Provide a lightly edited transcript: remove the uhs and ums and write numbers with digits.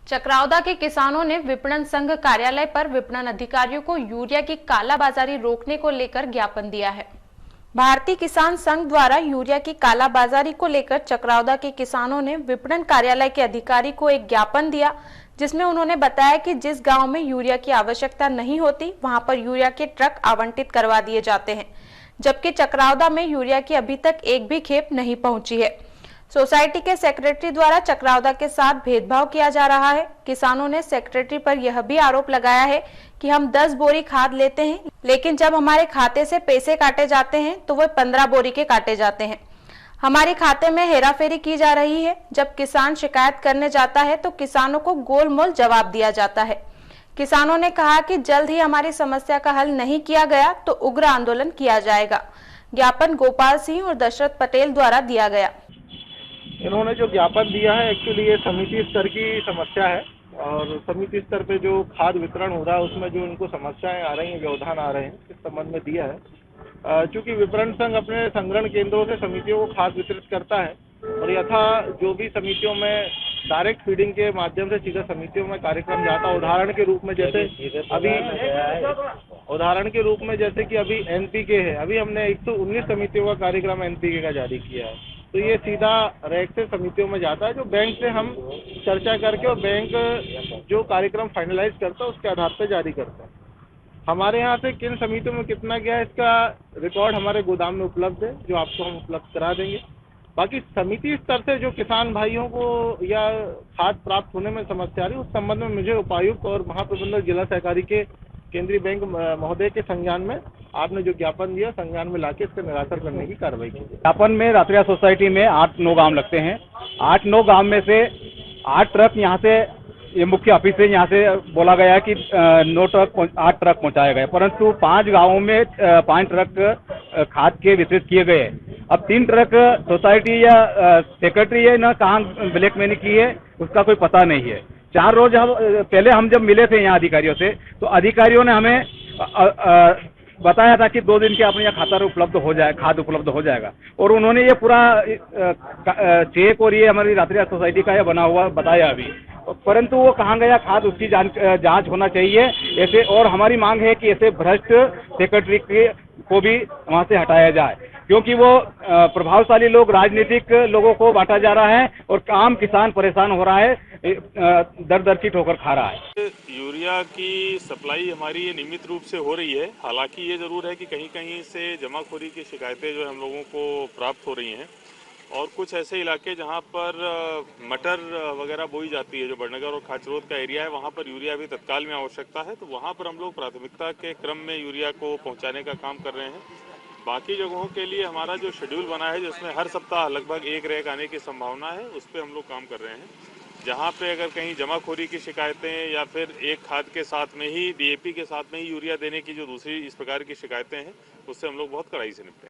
चकरावदा के किसानों ने विपणन संघ कार्यालय पर विपणन अधिकारियों को यूरिया की कालाबाजारी रोकने को लेकर ज्ञापन दिया है। भारतीय किसान संघ द्वारा यूरिया की कालाबाजारी को लेकर चकरावदा के किसानों ने विपणन कार्यालय के अधिकारी को एक ज्ञापन दिया, जिसमें उन्होंने बताया कि जिस गांव में यूरिया की आवश्यकता नहीं होती वहां पर यूरिया के ट्रक आवंटित करवा दिए जाते हैं, जबकि चकरावदा में यूरिया की अभी तक एक भी खेप नहीं पहुंची है। सोसाइटी के सेक्रेटरी द्वारा चकरावदा के साथ भेदभाव किया जा रहा है। किसानों ने सेक्रेटरी पर यह भी आरोप लगाया है कि हम 10 बोरी खाद लेते हैं, लेकिन जब हमारे खाते से पैसे काटे जाते हैं तो वह 15 बोरी के काटे जाते हैं। हमारे खाते में हेराफेरी की जा रही है। जब किसान शिकायत करने जाता है तो किसानों को गोलमोल जवाब दिया जाता है। किसानों ने कहा कि जल्द ही हमारी समस्या का हल नहीं किया गया तो उग्र आंदोलन किया जाएगा। ज्ञापन गोपाल सिंह और दशरथ पटेल द्वारा दिया गया। इन्होंने जो ज्ञापन दिया है, एक्चुअली ये समिति स्तर की समस्या है और समिति स्तर पे जो खाद वितरण हो रहा है उसमें जो इनको समस्याएं आ रही हैं, व्यवधान आ रहे हैं, इस संबंध में दिया है। चूंकि विपणन संघ अपने संग्रहण केंद्रों से समितियों को खाद वितरित करता है और यथा जो भी समितियों में डायरेक्ट फीडिंग के माध्यम से सीधा समितियों में कार्यक्रम जाता, उदाहरण के रूप में जैसे कि अभी एनपीके है, अभी हमने 119 समितियों का कार्यक्रम एनपीके का जारी किया है, तो ये सीधा रैक से समितियों में जाता है, जो बैंक से हम चर्चा करके और बैंक जो कार्यक्रम फाइनलाइज करता है उसके आधार पर जारी करता है। हमारे यहाँ से किन समितियों में कितना गया है इसका रिकॉर्ड हमारे गोदाम में उपलब्ध है, जो आपको हम उपलब्ध करा देंगे। बाकी समिति स्तर से जो किसान भाइयों को या खाद प्राप्त होने में समस्या आ रही है, उस संबंध में मुझे उपायुक्त और महाप्रबंधक जिला सहकारी के केंद्रीय बैंक महोदय के संज्ञान में आपने जो ज्ञापन दिया, संज्ञान में लाके इसका निराकरण करने की कार्रवाई की। ज्ञापन में रात्रिया सोसाइटी में 8-9 गांव लगते हैं। 8-9 गांव में से 8 ट्रक यहाँ से, ये मुख्य ऑफिस से यहाँ से बोला गया कि 8 ट्रक पहुँचाए गए, परंतु 5 गाँवों में 5 ट्रक खाद के वितरित किए गए। अब 3 ट्रक सोसाइटी या सेक्रेटरी है ना कहाँ ब्लैक मनी की है उसका कोई पता नहीं है। 4 रोज पहले हम जब मिले थे यहाँ अधिकारियों से, तो अधिकारियों ने हमें बताया था कि 2 दिन के अपने यहाँ खाता उपलब्ध हो जाए, खाद उपलब्ध हो जाएगा, और उन्होंने ये पूरा चेक और ये हमारी रात्रिया सोसाइटी का ये बना हुआ बताया अभी, परंतु वो कहाँ गया खाद उसकी जांच होना चाहिए ऐसे। और हमारी मांग है कि ऐसे भ्रष्ट सेक्रेटरी को भी वहाँ से हटाया जाए, क्योंकि वो प्रभावशाली लोग, राजनीतिक लोगों को बांटा जा रहा है और आम किसान परेशान हो रहा है, दर दर की ठोकर खा रहा है। यूरिया की सप्लाई हमारी नियमित रूप से हो रही है। हालांकि ये जरूर है कि कहीं कहीं से जमाखोरी की शिकायतें जो हम लोगों को प्राप्त हो रही हैं, और कुछ ऐसे इलाके जहां पर मटर वगैरह बोई जाती है, जो बड़नगर और खाचरोद का एरिया है, वहां पर यूरिया भी तत्काल में आवश्यकता है, तो वहां पर हम लोग प्राथमिकता के क्रम में यूरिया को पहुंचाने का काम कर रहे हैं। बाकी जगहों के लिए हमारा जो शेड्यूल बना है, जिसमें हर सप्ताह लगभग एक रैक आने की संभावना है, उस पर हम लोग काम कर रहे हैं। जहाँ पे अगर कहीं जमाखोरी की शिकायतें या फिर एक खाद के साथ में ही, डीएपी के साथ में ही यूरिया देने की जो दूसरी इस प्रकार की शिकायतें हैं, उससे हम लोग बहुत कड़ाई से निपटे।